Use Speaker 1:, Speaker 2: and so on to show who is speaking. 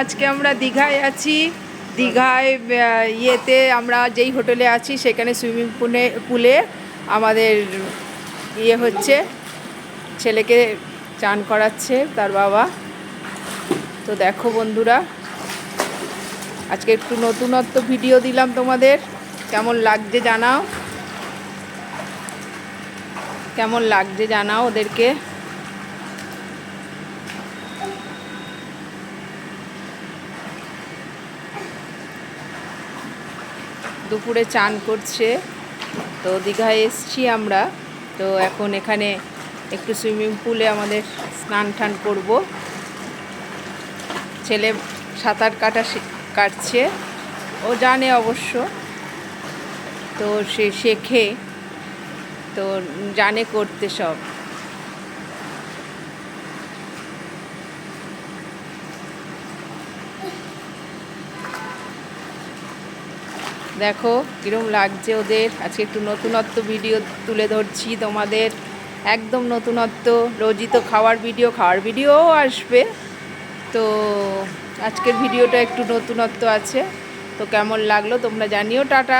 Speaker 1: আজকে আমরা দীঘায় আছি। দীঘায় ইয়েতে আমরা যেই হোটেলে আছি সেখানে সুইমিং পুলে আমাদের ইয়ে হচ্ছে, ছেলেকে চান করাচ্ছে তার বাবা। তো দেখো বন্ধুরা, আজকে একটু নতুনত্ব ভিডিও দিলাম তোমাদের। কেমন লাগছে জানাও, কেমন লাগছে জানাও ওদেরকে। দুপুরে চান করছে। তো দীঘায় এসছি আমরা, তো এখন এখানে একটু সুইমিং পুলে আমাদের স্নান টান করবো। ছেলে সাঁতার কাটছে, ও জানে অবশ্য, তো সে শেখে, তো জানে করতে সব। দেখো কীরকম লাগছে ওদের। আজকে একটু নতুনত্ব ভিডিও তুলে ধরছি তোমাদের, একদম নতুনত্ব। রোজই তো খাওয়ার ভিডিওও আসবে, তো আজকের ভিডিওটা একটু নতুনত্ব আছে। তো কেমন লাগলো তোমরা জানিও। টাটা।